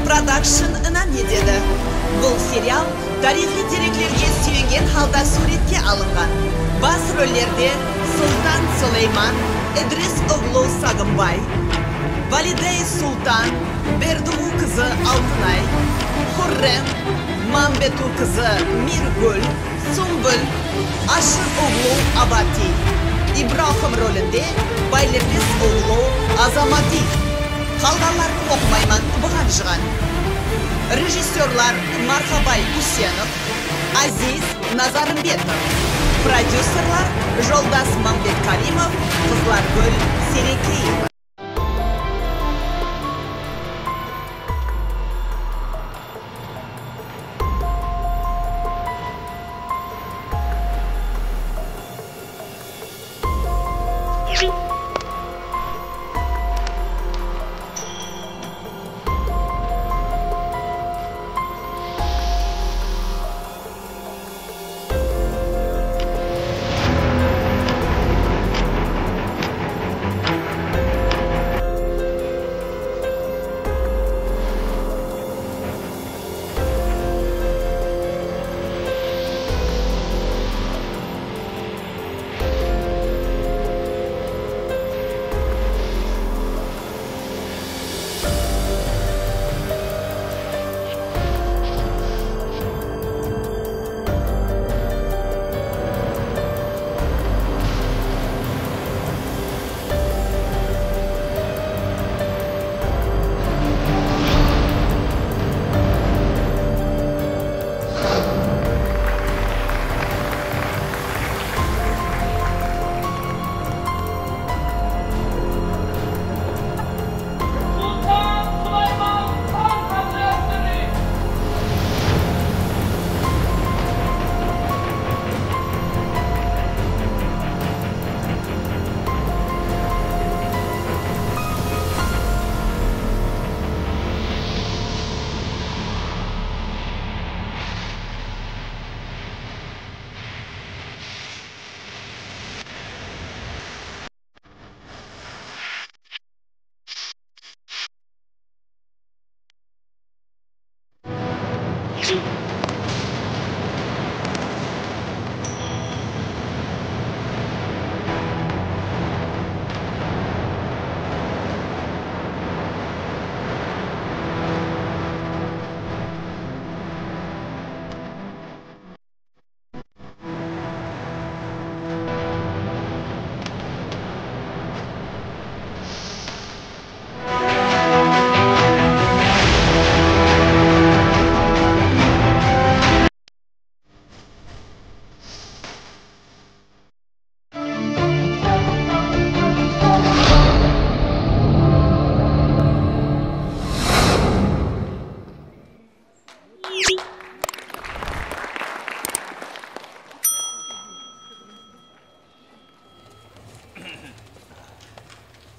Production inamededi. Bu serial tarixiy dereklerge suyungen halda suretga alingan. Bas rollerde Sultan Süleyman, İdris Oğlu Sagınbay, Valide Sultan, Berduğu kızı Altınay, Hürrem, Mambetu kızı Mirgül, Sumbul, Aşır Oğlu Abati, İbrahim rolünde Baylerbis Oğlu Azamati. Kalganlarını okumayman buğan jıgan. Rejissörler Marhabay Hüsyenov, Aziz Nazarımbetov. Prodüserler Жолдас Мамбет Каримов, Kızlargül Serekliyev.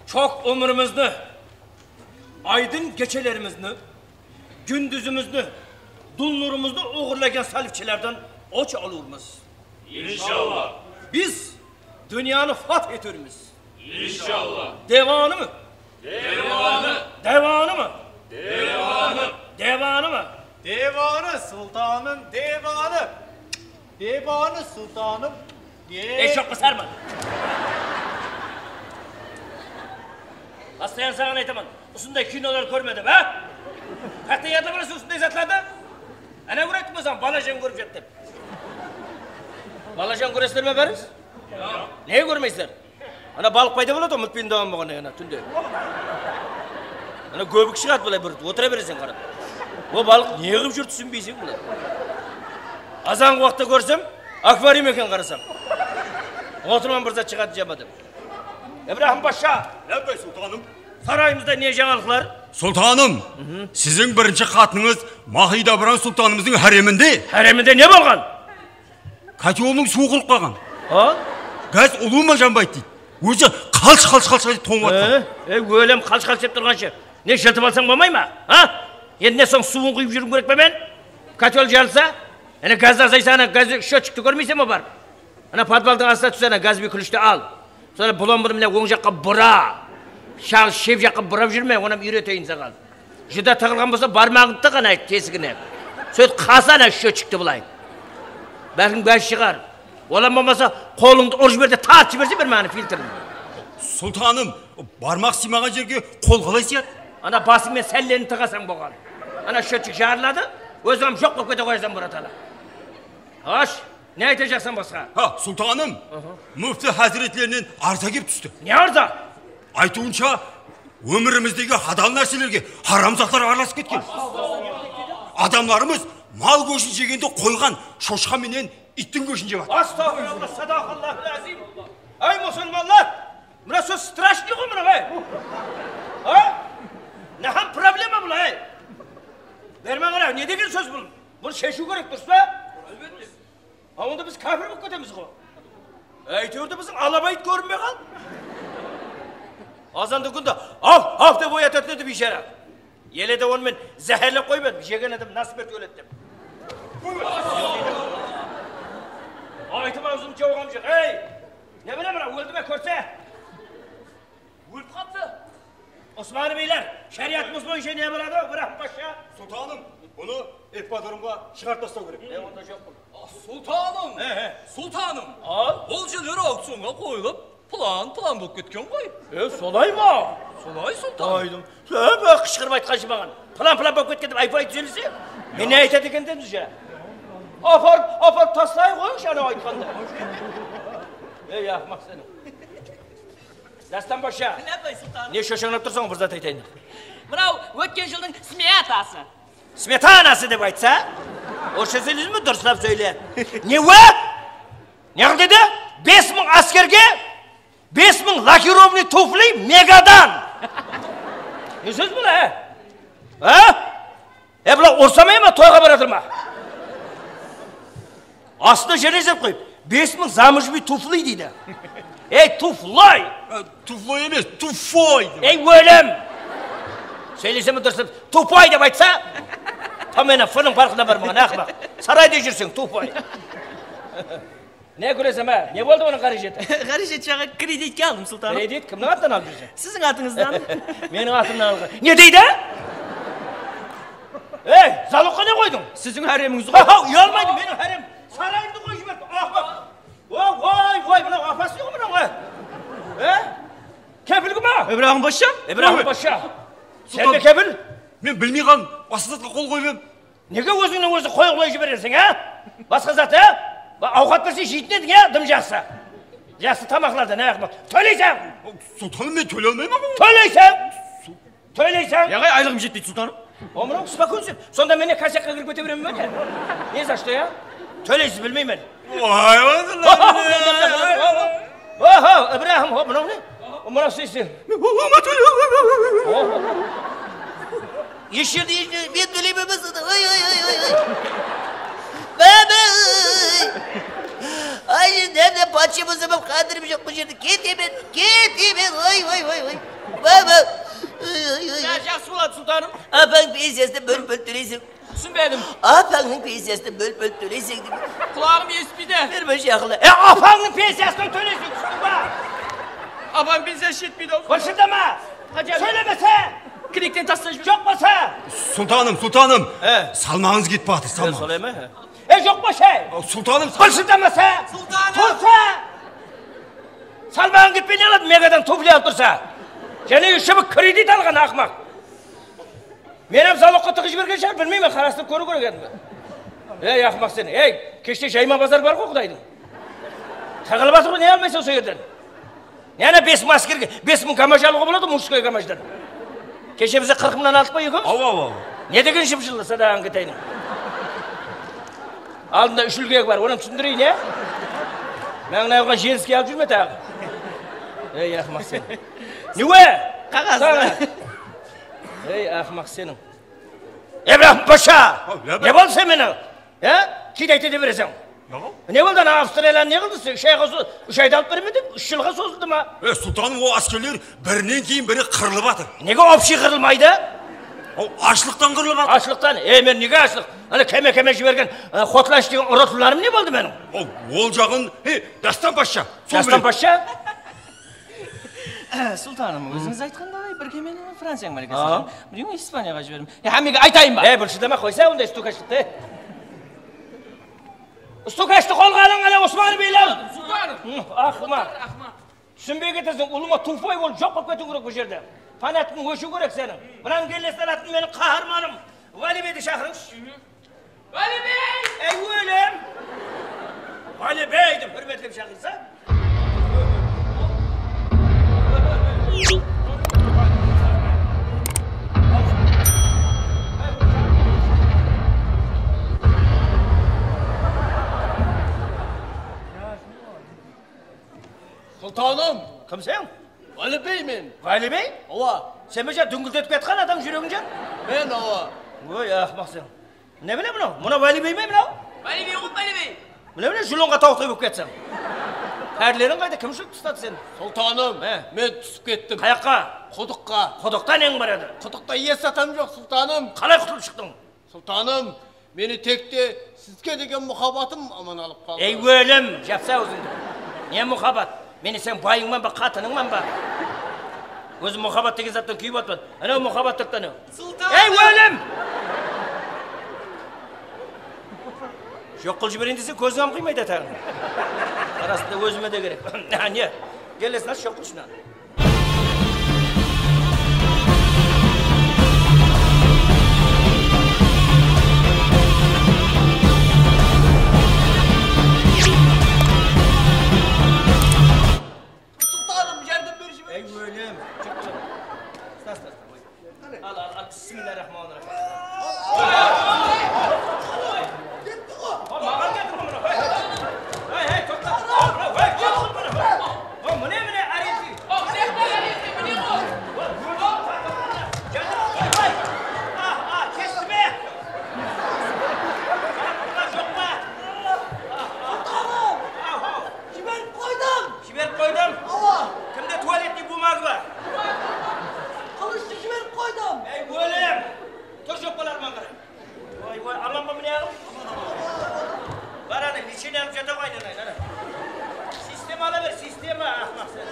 Çok ömrümüzü, aydın gecelerimizni, gündüzümüzni, dul nurumuzni o'g'irlagan salifchilardan o'ch olurmiz. İnşallah. Biz dünyani fath eturmiz. İnşallah. Devanı mı? Devanı. Devanı mı? Devanı. Devanı mı? Devanı sultanım, devanı. Devanı sultanım. Eşok kısarma. Hastayan sana aytaman. Usunday kinolar görmedim ha? Hatta yerde burası usunday zatlarda. Ana görüp olsam balajan görüp jattım. Balajan göresizler mi beriz? Yok. Neye görmeysizler? Ana balık payda болады ғой мүтпен даван болғанда ана түнде. Ана көбік шығады былай бір отыра бересің қарап. О балық не қылып жүр түсінбейсің бұлар. Азанғы уақытта көрсем, аквариум екен қарасам. Отырман бір зат шығады жамадым. İbrahim Paşa. Ne bey sultanım? Sarayımızda ne жаңалықлар? Sultanım, sizin birinci katınız Mahidevran sultanımızın hareminde. Hareminde ne болған? Kaçoğlu'nun suğu kılıp kalған. Ha? Gaz oluğuma janbайды дейді. Өзі қалш айтып тоңып атқан. Өлем қалш деп тұрғанша. Не жылтып алсаң болмай ма? Ha? Енді не соң суын құйып жүргім керек пе мен? Котел жарылса, ана газды азайса, ана газ счетчикті көрмейсің ме бар? Ана подвалдың астына түс, ана газбен күлішті ал. Sonra bulan bunu oң жаққа бұра. Шал шеп жаққа бұрап жүрме, онам үйретейін саған. Жыда тығылған болса бармағымды ғана тесігіне. Сөйт қазана шөтшікті бұлай. Бәлкім бәс шығар. Олан болмаса қолыңды ұрып берді, тартып берсе бір мәні фильтрін. Сұлтаным, бармақ симаған жерге қол қалай сияды? Ана басыңмен сәллені тығасаң болған. Ана шөтшік жарылады, өзім жоқ болып кете қойсам бұраталы. Аш, не айта жақсан басқа? Сұлтаным, мүфті хазіретлерінен арза кеп түсті. Не арза? Айтуынша, өміріміздегі адал нәрселерге харамзақтар араласып кеткен. Адамларымыз мал көшін жегенде қойған шошқа менен иттің көшін жеп жатыр. Астағфирулла, садақаллаху азим. Ай мұсылманлар, мына сөз страшный ғой мына, ай. Нахам проблема бұл, ай. Бермен қара, не деген сөз бұл? Бұл шешу керек, дұрыс па? Онда біз кәпір болып кетеміз ғой. Әйтеуірді біздің алабайт көрінбей қал. Азанды күнді ап деп оятатын еді бейшара. Еледе онымен зәхерлеп қоймады, жеген адам насыберт өледі деп. Айтым аузым жауғам жүр. Ей, не біле мұра, өлді ме көрсе? Өліп қапты. Османы бейлер, шариатымыз бойынша не болады, бірақ баша? Сұлтаным, бұны эквадорымға шығарып тастау керек. Онда жоқ бұл. Сұлтаным, сұлтаным, ол жерлер аукционға қойылып, план болып кеткен ғой. Солай ма? Солай, сұлтаным. Айдым. Сөбі қышқырып айтқаншы маған. План болып кеткен деп айпай түзелісе. Мен не айтады екен дедіңіз жа? Апар таслай қойыңшы ана айтқанда. Ей, ақмақ сені. Дастан баша. Не шошаңнап тұрсың, бір зат айтайын. Мынау өткен жылдың сметасы. Сметанасы деп айтса? Орысша сөйлейсің бе, дұрыстап сөйле. Не ө? Не деді? 5000 аскерге 5000 лакированный туфли мегадан. Не сөз бұл, бұлай ұрсамай ма, тойға баратыр ма? Астына жеріне жеп қойып, 5000 замыжби туфли дейді. Ей, туфлой! Туфлой емес, туфой! Ей, өлім! Сөйлесем дұрыстап, тупой деп айтса, тамена фының парқына бармаған, ақымақ. Сарайда жүрсің, тупой. Не көресем, не болды оның қаражеті? Қаражет жағы кредитке алдым, сұлтаным. Кредит кімнің атынан алып жүрсің? Сіздің атыңыздан. Менің атымнан алған. Не дейді? Ей, залыққа не қойдың? Сіздің әреміңіз ғой. Ұялмайды, менің әрем. Сарайымды қой жіберді, ақымақ. Ой, мынау апасы ғой мынау, Кепілгі ма? Ибрахим Паша? Ибрахим Паша. Сен де кепіл? Мен білмей қалым, басқа қол қоймем. Неге өзіңнің өзі қой жіберерсің, Басқа зат, Ауқат берсе жейтін едің, дым жақсы. Жақсы тамақлардан, ақымақ. Төлейсің! Сұлтаным, мен төлей алмаймын. Төлейсің! Яғай айлығым жетпейді, сұлтаным. Омырау, спокойнсың. Сонда мене кәсекқа кіріп өте беремін бе? Не за что, Төлейсіз, білмеймін. Ибрахим, мынау не? Мынау сөйсің. Ешерді, мен төлеймін басыды. Ай, немде патшымызы бұл қадырым жоқ бұл жерді. Кетемен, ой. Жақсы болады, сұлтаным. Апаң пенсиясты бөл-бөл төлейсің. Түсінбедім. Апаңның пенсиясты бөл-бөл төлейсің деп. Құлағым еспейді. Бір жақылы. Апаңның пенсиясының төлейсің, түсіндің ба? Апам пенсиясы жетпейді. Бұршындама! Сөйлемесе! Кредиттен тастан жоқ болса! Сұлтаным, салмағыңыз кетіп баты, салмағыңыз. Солай ма? Жоқ болса! Сұлтаным, Бұршындамаса! Тұрса! Салмағың кетпей не алады, мегадан туфли алып тұрса? Және үші кредит алған ақымақ. Менің залыққа тығыз берген шығар, білмеймін, қарастырып көру керек едім. Ей, ақымақ сен, кеште жайма базар бар ғой құдайдың. Тағылып атыр ғой, не алмайсың осы ерден? Нені 5000 аскерге, 5000 камаж алуға болады, мужской камаждан. Кеше бізе 40 мыңнан алдық па екеуміз? Не деген шымшылы садағын кетейін? Алдында үшілгек бар, оны түсіндірейін, Мәңін ағыға женіске алып жүрме тағы. Ей, ақымақ сен. Неуе? Қағазды. Ей, ақымақ сенің. Ибрахим Паша! Не болды сен мені? Кейді айтеді бересің? Не болды ана Австралияны не қылды? 3 айда алып беремеді? 3 жылға созылды ма? Сұлтаным, о аскерлер бірінен кейін бірі қырылып атыр. Неге общий қырылмайды? Ашлықтан қырылып атыр. Ашлықтан? Мен неге ашлық? Ана кәме жіберген Хотланш деген ұрытыларым не болды менің? Ол жағын, Дастан Паша. Дастан Паша? Сұлтаным, өзіңіз айтқандай бір кемені Францияның маликасы. Біреуін Испанияға жібердім. Хамеге айтайын ба? Біршідеме қойса, ондай стукашты. Стукашты қолға алың әлі Осман Бейлер. Сұлтаным. Ақымақ. Түсінбей кетесің, ұлыма туфай болып жоқ болып кету керек бұл жерде. Фанаттың өшу керек сенің. Бұдан келесін атын менің қаһарманым. Валибейді шақырыңыз. Валибей! Ей өлім! Валибей деп hürmetlеп шақырса. Sultanım, Кім сен? Vali мен. Вали бей? Ова, Сен бе дүңгілдетіп кетқан адам жүрегін жан? мен ова. Ой, ақымақ сен. Не біле мынау? Мұна Вали бей ме мынау? Валибей ғой, Валибей! Біле жұлонға тауықтай болып кетсің. Пәрлерің қайда кім жүріп тұстады сен? Sultanım, мен түсіп кеттім. Қаяққа? Құдыққа. Құдықта нең бар еді? Құдықта ес атам жоқ, Sultanım. Қалай құтылып шықтың? Sultanım, meni tekte sizге деген мұхаббатым аман алып қалды. Ей өлім, жапса өзіңді. Не мұхаббат? Мені сен байыңман ба, қатыныңман ба? Өзім мұхаббат деген заттан күйіп атпады. Анау мұхаббаттықтан ау. Ей өлім! Жоқ қыл жіберейін десе көзің қимайды тағын. Арасында өзіме де керек. Не? Келесін аш жоқ қылшына. Sultanım, yardım ver şimdi. Ey өлім. Al. Bismillahirrahmanirrahim. Mağar getir bunu. Hey, topla. Hey, çıkın bunu. O mune arayıcı. Kesme. Жіберіп қойдым. Кімде туалетный бумага бар? Kılıçlı жіберіп қойдым. Ей өлім. Тұр жоқ болар маңғыр. Ой, аман ба міне ағым? Бар ана, лечение алып жата ғой айнан. Система ала бер, система ақмақ сен.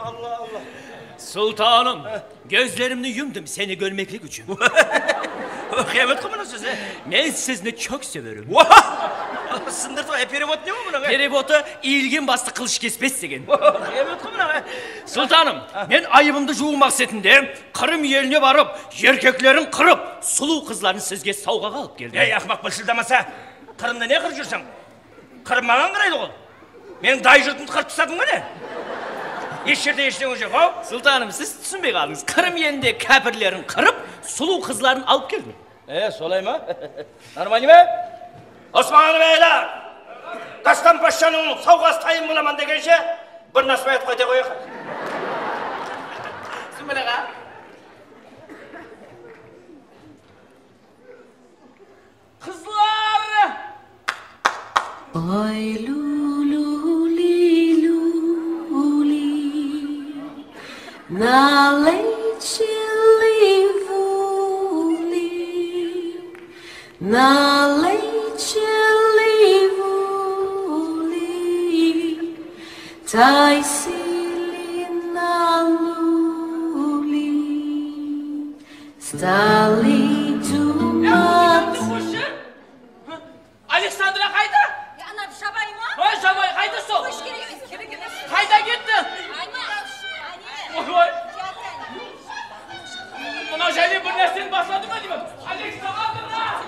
Allah. Sultanım, gözlerimni yumdum seni görmeklik için. Kıyamet kımına söz he? Ben sizni çok severim. Sındırtı var, perivot ne mi buna? Peribotu ilgin bastı kılıç kesmez degen. Kıyamet kımına. Sultanım, ben ayıbımda жуу maksetinde Kırım yerine varıp, erkeklerin kırıp, sulu kızların sizge savgaga alıp geldim. Ey ақмақ былшылдамаса, Қырымда не қырып жүрсің? Қырым маған қарайды ғой. Менің дай жұртымды қырып тастадың ба не? Еш жерде ештеңе жоқ, ау? Sultanım, siz düşünmeye kaldınız. Kırım yerinde kafirlerin kırıp, sulu kızların alıp geldim. Солай ма? Нормально ма? Осман бейлер! Дастан патшаның сауғасы тайын боламан дегенше, бір насып айтып қайта қойық. Sümbül ağa. Kızlar! Ay lulu lilu li na leite livuli na leite livuli tai silina luli stali tumat. Aleksandra kayda? Ya ana Şabay mı? Oy Şabay kayda sol? Hoş geldiniz. Kayda gittin? Anne. Oy. Buna şeyli bu neslin başladı mı değil mi? Aleksandra!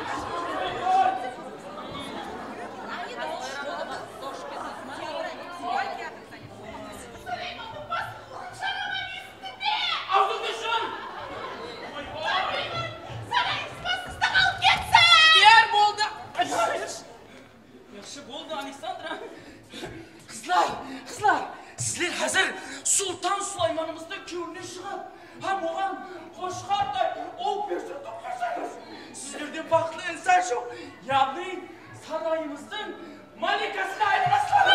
Ağzını düşün! Diğer boldu. Yaxşı boldu Aleksandra. Kızlar, sizler hazır Sultan Süleyman'ımızda köyüne шығып, hem oğan Qoşqarday ol bir sürü toplasanız. Sizlerde baklı insan şu, yani sarayımızın malikasına ayrılasınız.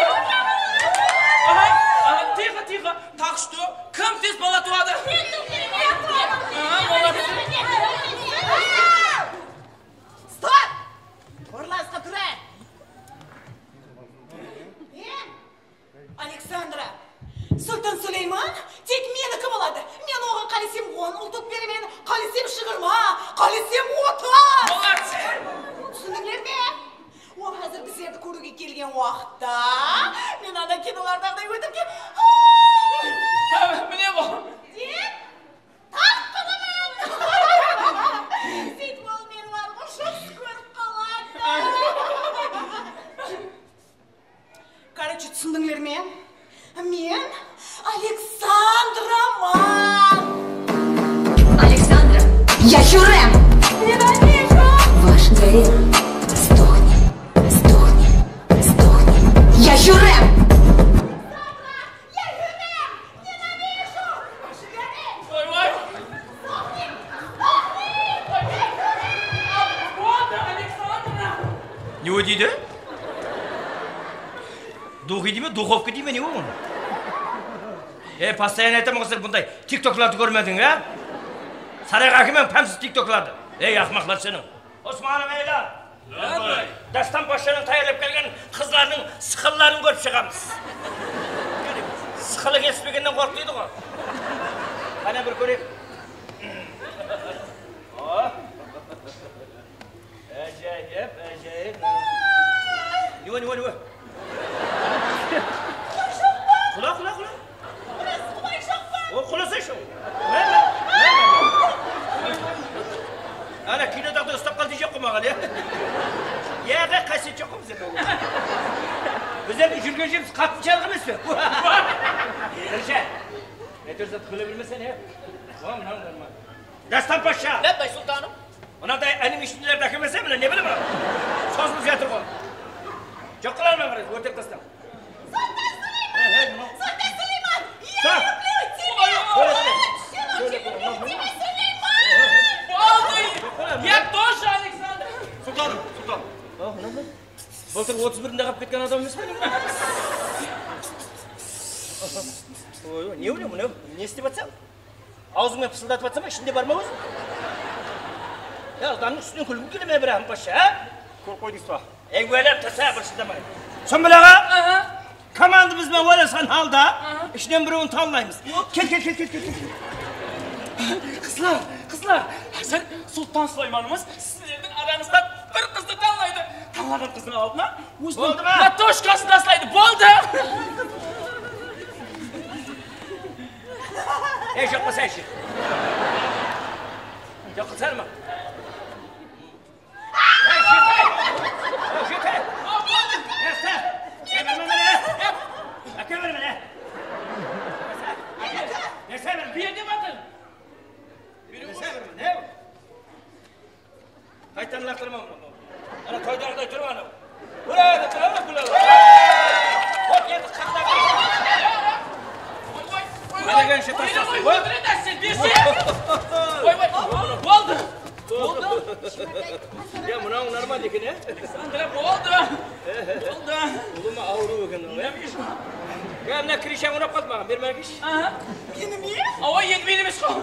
Aha, tiqa, tak что, kim tez bala tuadı? Стоп! Орласқа тұра! Александра, Süleyman, tek meniki bo'ladi. Men oğan qalesem 10 ultup berimen, qalesem 20, qalesem 30. Bo'larsan. Tushundinglarmi? O hazır bizlerdi ko'ruvga kelgan vaqtda men ana kinolardagidek o'tibki, Mine bu. deb tam qilaman. Sitmol men var, o'shoq ko'rib qoladi. Короче, tushundinglarmi? Men Александраman. Александра, я Жюрем. Ненавижу. Ваш гарем. Сдохни, сдохни, сдохни. Я Жюрем. Я Жюрем. Ненавижу. Ваш гарем. Vay vay. Сдохни, сдохни. Вот Александра. Не дейді? Духи дейме, духовка дейме, не ол? Постоянно айтамын ғой, бұндай тиктокларды көрмедің, ә? Сарайға әкемен пәмсіз тиктокларды. Ақмақлар сенің. Османым Эйлан. Дастан Пашаның тайырлап келген қызларының сықылларын көріп шығамыз. Сықылы кеспегеннен қорқиды ғой. Қана бір көрек. Әжайып, әжайып. Не? Құла. О, құласа шоу. Ана кинодағда ұстап қалды жоқ қымаған, е? Яға қасет жоқ қымыз еді. Біздердің жүрген жеріміз қатты жарғы емес пе? Бірші, әтерзат күлі білмесен, е? Дастан Паша. Ләббай сұлтаным. Мынадай әнімешінділерді әкемесе міне, не білім? Созылып жатыр ғой. Жоқ қылармен қарайды, өртеп тастам. Султан Сулейман, я люблю тебя! Я тоже Александр. Сұлтаным. Былтыр 31-інде қап кеткен адам емес пе? Ой, не өлем, не істеп атсам? Аузыңмен пысылдатып атсам, ішінде бар ма өзі? Алданның үстінен күлгім келеме бір ағым Паша, ә? Көр қойдыңыз ба? Өйлеп тұрса бір шыдамай. Сон білаға, командымызбен ойласан алда, ішінен біреуін талмаймыз. Кел. Қызлар, әзір Сұлтан Сулейманымыз сіздердің араныздан бір қызды таллайды. Таллаған қыздың алдына өзінің матошкасын тастайды. Болды! Жоқ қылса іші. Жоқ қылсар ма? Жетай! Әке бермен, ә? Берде батыр! Қайтан лақтырма мұны. Ана тойдардай тұрма анау. Күләді, күләді. От енді қақтағы. Әлеген ше тастасың. Болды! Я мынауың нормал екен, ә? Александра, болды! Ұлыма ауру екен, ә? Я мына кришаң ұнап қалды маған, берме кеш. Meni mi? Ава, енді мен емес қой!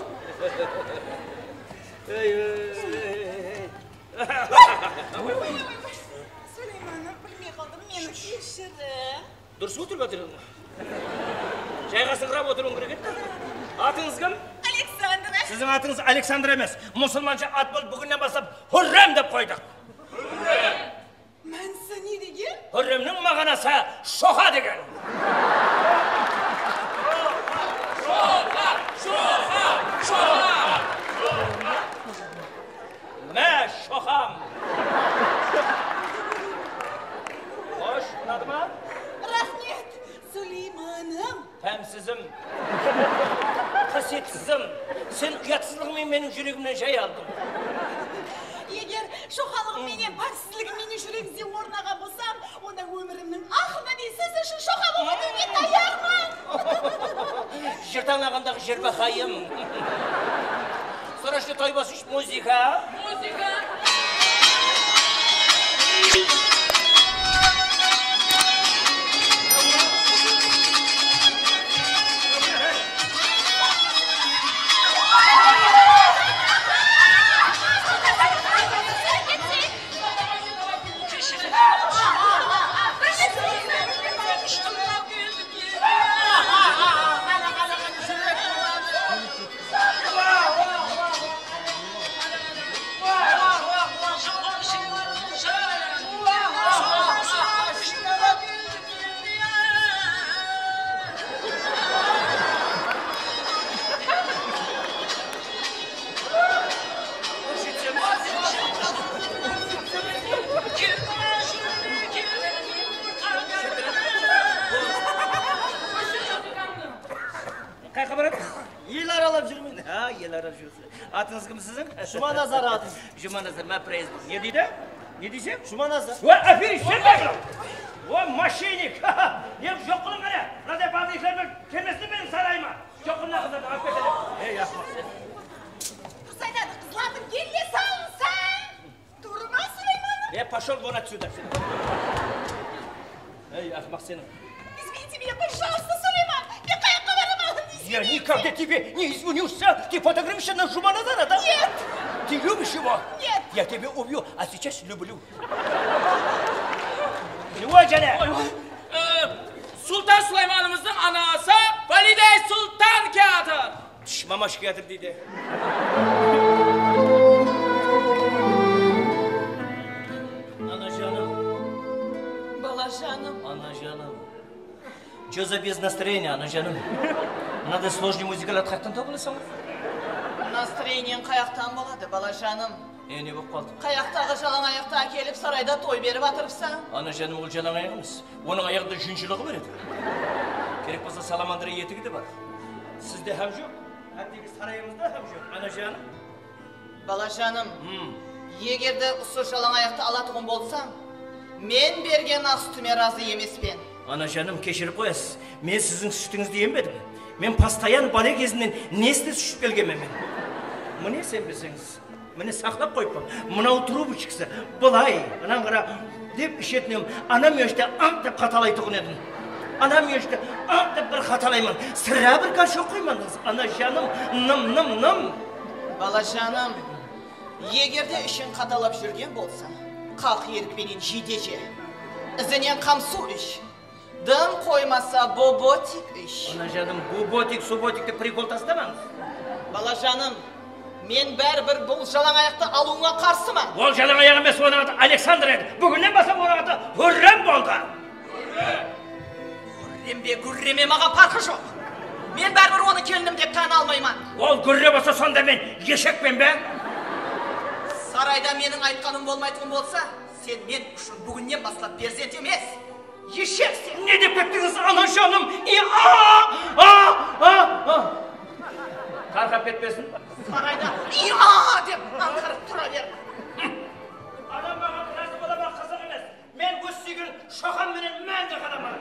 Süleyman'ım, bilmey kaldım, meni kешірі. Дұрыс отырып отырың. Жайғасыңқырап отыруың керек еді. Атыңыз кім? Александра. Сіздің атыңыз Александр емес. Мұсылманша ат болып бүгіннен бастап Хуррем деп қойдық. Мәнісі не деген? Хурремнің мағынасы шоқа деген. Мә шоқам. Қош, ұнады ма? Рахмет, Süleyman'ım. Тәмсізім, қасиетсізім, сен ұятсыздығымен менің жүрегімнен жай алдың. Егер шоқалығым менен пәксізлігім менің жүрегімде орнаға болсам, онда өмірімнің ақына дейін сіз үшін шоқа болып өтуге даярмын. Жыртаңағандағы жербақайым. Сұрашты тойбасы үш музыка. Музыка! Қайқа барады? Ел аралап жүрмін. Ел аралап жүрсің. Атыңыз кім сіздің? Жұманазар атым. Жұманазар, мә прайыз. Не дейді? Не дейсің? Жұманазар. Ой, аферист, сен бәкілім. Ой, мошенник. Ем, жоқ қылың ғана. Мынадай бандитлермен келмесін менің сарайыма. Жоқ қылың қыздарды алып кетеді. Ей, ақымақ сен. Қыз айтады, қызлардың келе салынсаң. Тұрма, Сулейманым. Пошел вон отсюда. Эй, ақымақ сенің. Извините меня, пожалуйста, Сулейман. Я қаяққа барамын, извините. Я никогда тебе не извинюсь. Ты фотографируешься на Жуманазара, да? Нет. Ты любишь его? Нет. Я тебя убью, а сейчас люблю. Чего, Джаня? Sultan Süleyman'ımızın anası Valide Sultan Kağıtır. Mamaş Kağıtır dedi. Anacanım. Балажаным. Anacanım. Чё за без настроения, Anacanım? Надо сложный музыкалар қаяқтан табыласың? Настроениең қаяқтан болады, балажаным. Не болып қалды? Қаяқтағы жалаң аяқта келіп сарайда той беріп атырыпсың. Anacanım ол жалаң аяқ емес. Оның аяғында жүншілігі бар еді. Керек болса саламандыра етігі де бар. Сізде хам жоқ? Әттегі сарайымызда хам жоқ. Anacanım. Балажаным, егерді ұсы жалаң аяқты алатығын болсаң, мен берген ақ сүтіме разы емеспен. Anacanım, кешіріп қоясыз. Мен сіздің сүтіңізді ембедім. Мен постоянно бала кезімнен несіне сүшіп келгенмін мен. Міне сен білсеңіз. Міне сақтап қойыппын. Мынау трубочкасы былай, анам қара деп ішетінем. Анам өшті аңқ деп қаталайтығын едім. Анам өшті аңқ деп бір қаталаймын. Сірә бір қашық қоймадыңыз. Anacanım, ным. Балажаным, егерде ішін қаталап жүрген болса, қақ ерікпенен жидеже. Ізінен қамсу үш. Дым қоймаса боботик үш. Anacanım, bu botik, su botikті прикол тастамаңыз. Балажаным, мен бәрібір бұл жалаң аяқты алуыңа қарсыма. Ол жалаң аяқ емес, оның аты Александр еді. Бүгіннен басап оның аты Хүррем болды. Гүрреме маған парқы жоқ. Мен бәрібір оны келінім деп тана алмайман. Ол гүрре болса сонда мен ешекпен бе? Сарайда менің айтқаным болмайтын болса, сен мен үшін бүгіннен бастап перзент емес. Ешексің. Не деп кеттіңіз, Anacanım? Қарқап кетпесін. Сарайда деп аңғырып тұра бер. Адам маған разы бола ма, қызық емес. Мен өз сүйген шоқан менен мәңгі қаламын.